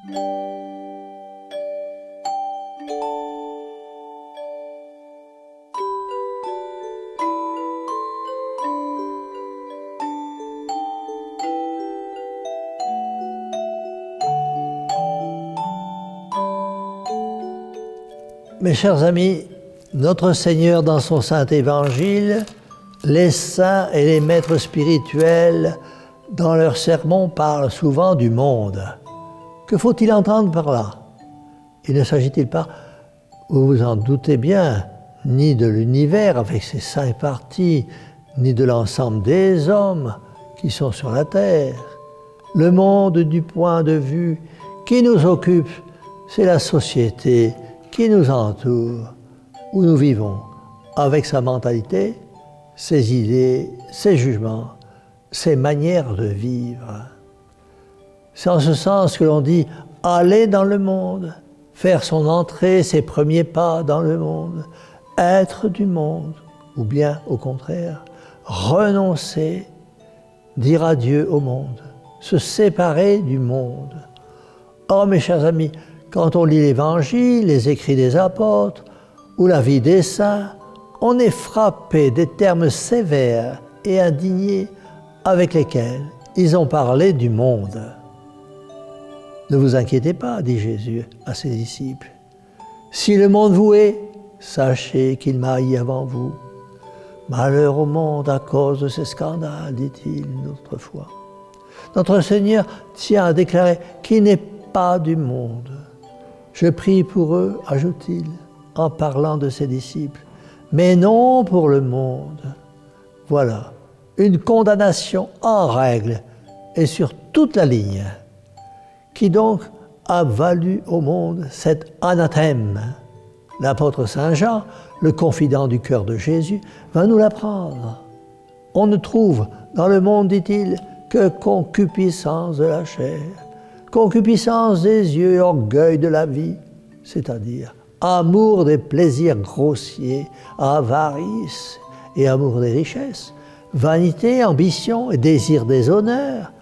Mes chers amis, notre Seigneur, dans son Saint Évangile, les saints et les maîtres spirituels, dans leurs sermons, parlent souvent du monde. Que faut-il entendre par là? Il ne s'agit-il pas, vous vous en doutez bien, ni de l'univers avec ses 5 parties, ni de l'ensemble des hommes qui sont sur la terre. Le monde du point de vue qui nous occupe, c'est la société qui nous entoure, où nous vivons, avec sa mentalité, ses idées, ses jugements, ses manières de vivre. C'est en ce sens que l'on dit « aller dans le monde », faire son entrée, ses premiers pas dans le monde, être du monde, ou bien, au contraire, renoncer, dire adieu au monde, se séparer du monde. Oh, mes chers amis, quand on lit l'Évangile, les écrits des apôtres ou la vie des saints, on est frappé des termes sévères et indignés avec lesquels ils ont parlé du monde. Ne vous inquiétez pas, dit Jésus à ses disciples. Si le monde vous hait, sachez qu'il m'a haï avant vous. Malheur au monde à cause de ces scandales, dit-il une autre fois. Notre Seigneur tient à déclarer qu'il n'est pas du monde. Je prie pour eux, ajoute-t-il, en parlant de ses disciples, mais non pour le monde. Voilà, une condamnation en règle et sur toute la ligne, qui donc a valu au monde cet anathème. L'apôtre Saint Jean, le confident du cœur de Jésus, va nous l'apprendre. On ne trouve dans le monde, dit-il, que concupiscence de la chair, concupiscence des yeux et orgueil de la vie, c'est-à-dire amour des plaisirs grossiers, avarice et amour des richesses, vanité, ambition et désir des honneurs,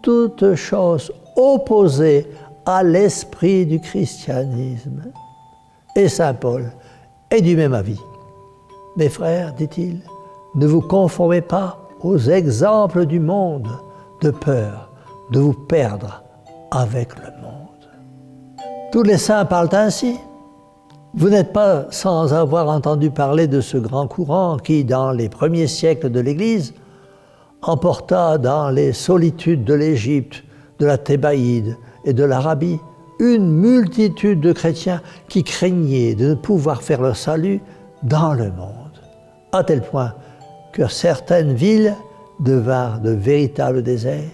toutes choses opposées à l'esprit du christianisme. Et saint Paul est du même avis. Mes frères, dit-il, ne vous conformez pas aux exemples du monde de peur de vous perdre avec le monde. Tous les saints parlent ainsi. Vous n'êtes pas sans avoir entendu parler de ce grand courant qui, dans les premiers siècles de l'Église, emporta dans les solitudes de l'Égypte, de la Thébaïde et de l'Arabie une multitude de chrétiens qui craignaient de ne pouvoir faire leur salut dans le monde, à tel point que certaines villes devinrent de véritables déserts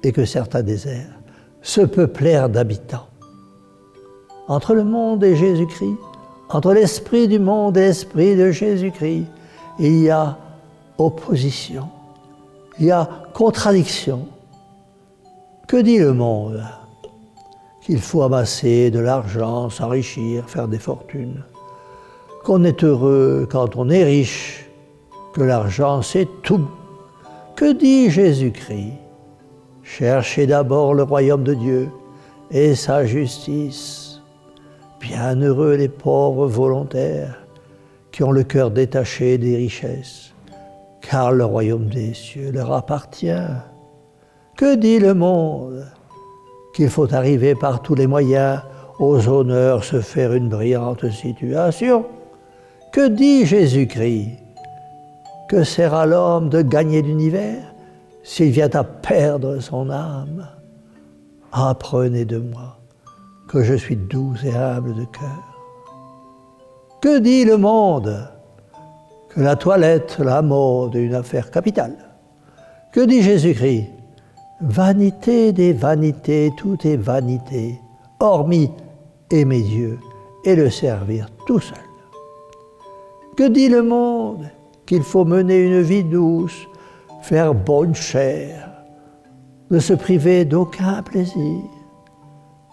et que certains déserts se peuplèrent d'habitants. Entre le monde et Jésus-Christ, entre l'esprit du monde et l'esprit de Jésus-Christ, il y a opposition, il y a contradiction. Que dit le monde? Qu'il faut amasser de l'argent, s'enrichir, faire des fortunes, qu'on est heureux quand on est riche, que l'argent c'est tout. Que dit Jésus-Christ? Cherchez d'abord le royaume de Dieu et sa justice. Bienheureux les pauvres volontaires qui ont le cœur détaché des richesses, car le royaume des cieux leur appartient. Que dit le monde? Qu'il faut arriver par tous les moyens aux honneurs, se faire une brillante situation. Que dit Jésus-Christ? Que sert à l'homme de gagner l'univers s'il vient à perdre son âme? Apprenez de moi que je suis doux et humble de cœur. Que dit le monde? Que la toilette, la mode est une affaire capitale. Que dit Jésus-Christ? Vanité des vanités, tout est vanité, hormis aimer Dieu et le servir tout seul. Que dit le monde? Qu'il faut mener une vie douce, faire bonne chère, ne se priver d'aucun plaisir.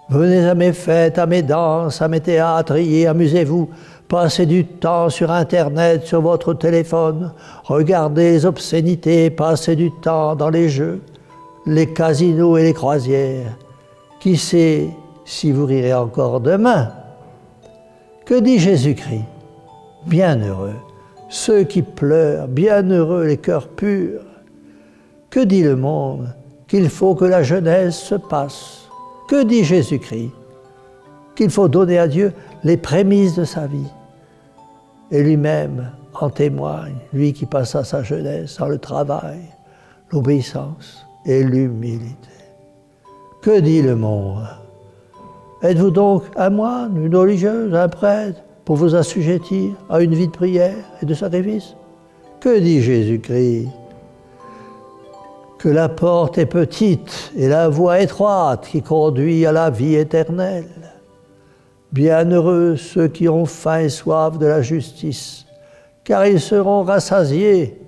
Venez à mes fêtes, à mes danses, à mes théâtres, et amusez-vous. Passez du temps sur Internet, sur votre téléphone. Regardez les obscénités, passez du temps dans les jeux, les casinos et les croisières. Qui sait si vous rirez encore demain? Que dit Jésus-Christ? Bienheureux ceux qui pleurent, bienheureux les cœurs purs. Que dit le monde? Qu'il faut que la jeunesse se passe. Que dit Jésus-Christ? Qu'il faut donner à Dieu les prémices de sa vie. Et lui-même en témoigne, lui qui passa sa jeunesse dans le travail, l'obéissance et l'humilité. Que dit le monde? Êtes-vous donc un moine, une religieuse, un prêtre, pour vous assujettir à une vie de prière et de sacrifice? Que dit Jésus-Christ? Que la porte est petite et la voie étroite qui conduit à la vie éternelle. Bienheureux ceux qui ont faim et soif de la justice, car ils seront rassasiés.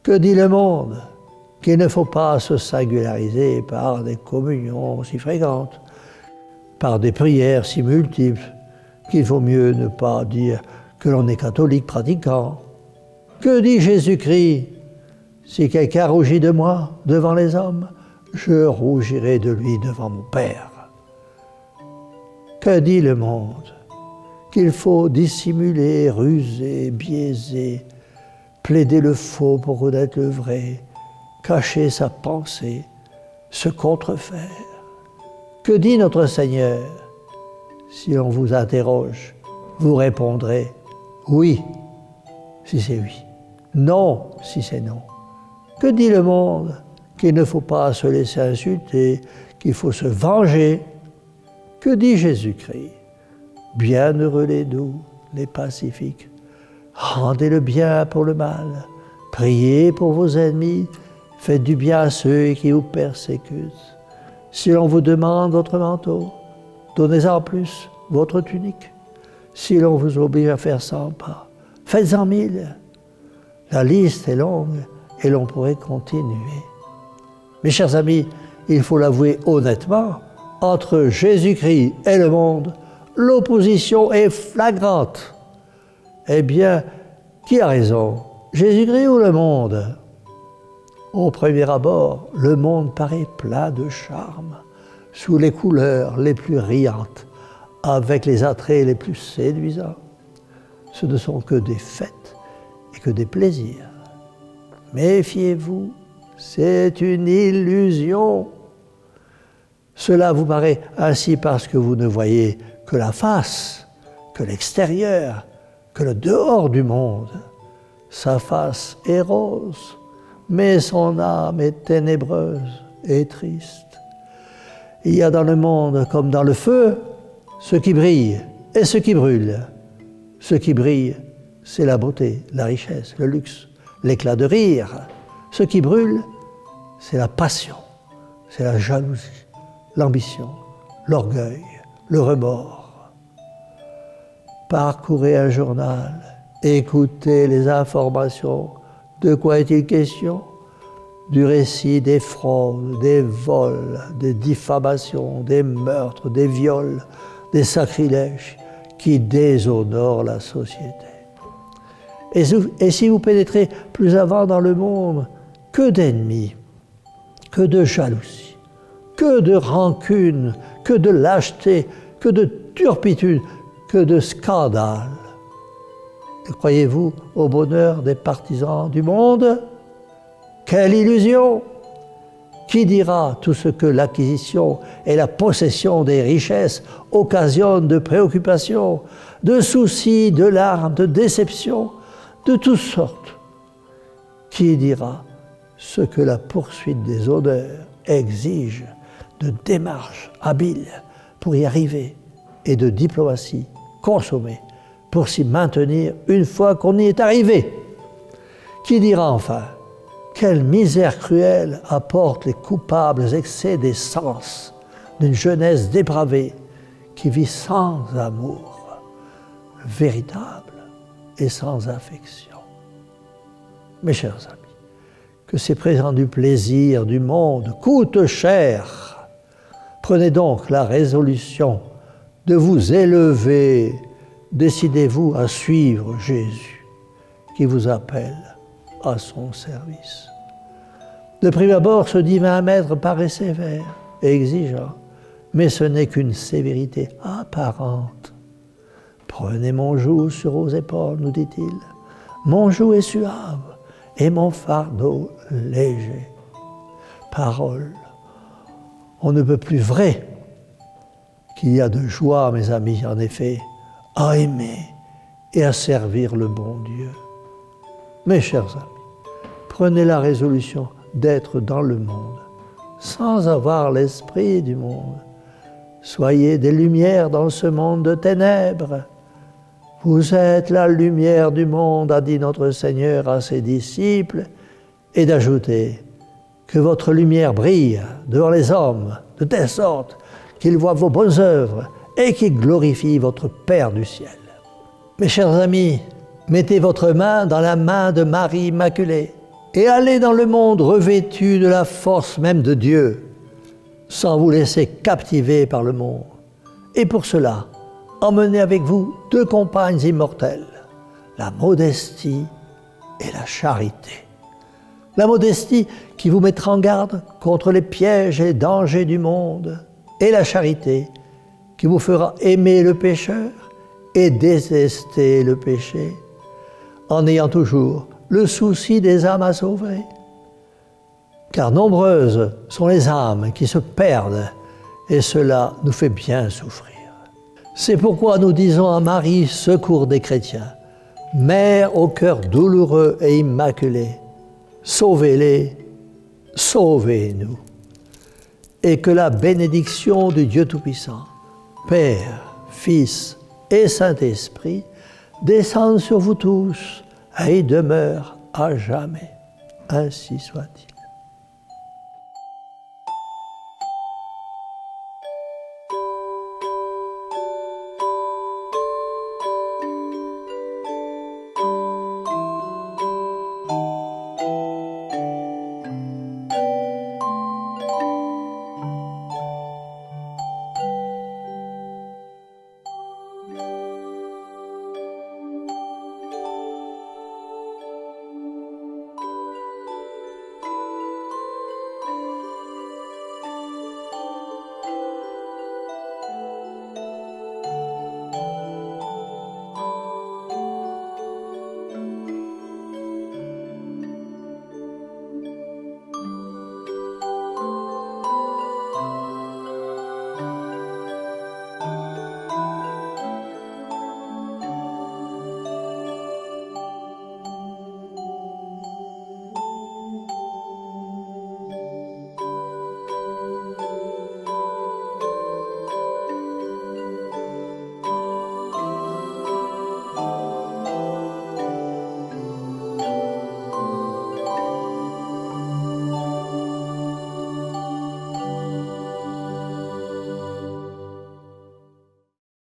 Que dit le monde? Qu'il ne faut pas se singulariser par des communions si fréquentes, par des prières si multiples, qu'il vaut mieux ne pas dire que l'on est catholique pratiquant. Que dit Jésus-Christ? Si quelqu'un rougit de moi devant les hommes, je rougirai de lui devant mon Père. Que dit le monde? Qu'il faut dissimuler, ruser, biaiser, plaider le faux pour connaître le vrai, cacher sa pensée, se contrefaire. Que dit notre Seigneur? Si l'on vous interroge, vous répondrez oui, si c'est oui, non, si c'est non. Que dit le monde? Qu'il ne faut pas se laisser insulter, qu'il faut se venger. Que dit Jésus-Christ? Bienheureux les doux, les pacifiques. Rendez le bien pour le mal. Priez pour vos ennemis. Faites du bien à ceux qui vous persécutent. Si l'on vous demande votre manteau, donnez-en plus votre tunique. Si l'on vous oblige à faire 100 pas, faites-en 1000. La liste est longue et l'on pourrait continuer. Mes chers amis, il faut l'avouer honnêtement, entre Jésus-Christ et le monde, l'opposition est flagrante. Eh bien, qui a raison? Jésus-Christ ou le monde? Au premier abord, le monde paraît plein de charme, sous les couleurs les plus riantes, avec les attraits les plus séduisants. Ce ne sont que des fêtes et que des plaisirs. Méfiez-vous, c'est une illusion. Cela vous paraît ainsi parce que vous ne voyez que la face, que l'extérieur, que le dehors du monde. Sa face est rose, mais son âme est ténébreuse et triste. Il y a dans le monde, comme dans le feu, ce qui brille et ce qui brûle. Ce qui brille, c'est la beauté, la richesse, le luxe, l'éclat de rire. Ce qui brûle, c'est la passion, c'est la jalousie, l'ambition, l'orgueil, le remords. Parcourez un journal, écoutez les informations. De quoi est-il question? Du récit des fraudes, des vols, des diffamations, des meurtres, des viols, des sacrilèges qui déshonorent la société. Et si vous pénétrez plus avant dans le monde, que d'ennemis, que de jalousie, que de rancune, que de lâcheté, que de turpitude, que de scandale. Et croyez-vous au bonheur des partisans du monde? Quelle illusion! Qui dira tout ce que l'acquisition et la possession des richesses occasionnent de préoccupations, de soucis, de larmes, de déceptions, de toutes sortes? Qui dira ce que la poursuite des honneurs exige de démarches habiles pour y arriver et de diplomatie consommée pour s'y maintenir une fois qu'on y est arrivé? Qui dira enfin quelle misère cruelle apportent les coupables excès des sens d'une jeunesse dépravée qui vit sans amour véritable et sans affection? Mes chers amis, que ces prétendus plaisirs du monde coûtent cher. Prenez donc la résolution de vous élever. Décidez-vous à suivre Jésus qui vous appelle à son service. De prime abord, ce divin maître paraît sévère et exigeant. mais ce n'est qu'une sévérité apparente. Prenez mon joug sur vos épaules, nous dit-il. Mon joug est suave et mon fardeau léger. Parole, on ne peut plus vrai qu'il y a de joie, mes amis, en effet, à aimer et à servir le bon Dieu. Mes chers amis, prenez la résolution d'être dans le monde, sans avoir l'esprit du monde. Soyez des lumières dans ce monde de ténèbres. Vous êtes la lumière du monde, a dit notre Seigneur à ses disciples, et d'ajouter que votre lumière brille devant les hommes, de telle sorte qu'ils voient vos bonnes œuvres et qu'ils glorifient votre Père du ciel. Mes chers amis, mettez votre main dans la main de Marie Immaculée et allez dans le monde revêtu de la force même de Dieu, sans vous laisser captiver par le monde. Et pour cela, emmenez avec vous 2 compagnes immortelles, la modestie et la charité. La modestie qui vous mettra en garde contre les pièges et les dangers du monde, et la charité qui vous fera aimer le pécheur et détester le péché, en ayant toujours le souci des âmes à sauver. Car nombreuses sont les âmes qui se perdent, et cela nous fait bien souffrir. C'est pourquoi nous disons à Marie, secours des chrétiens, Mère au cœur douloureux et immaculé, sauvez-les, sauvez-nous. Et que la bénédiction du Dieu Tout-Puissant, Père, Fils et Saint-Esprit, descende sur vous tous et demeure à jamais. Ainsi soit-il.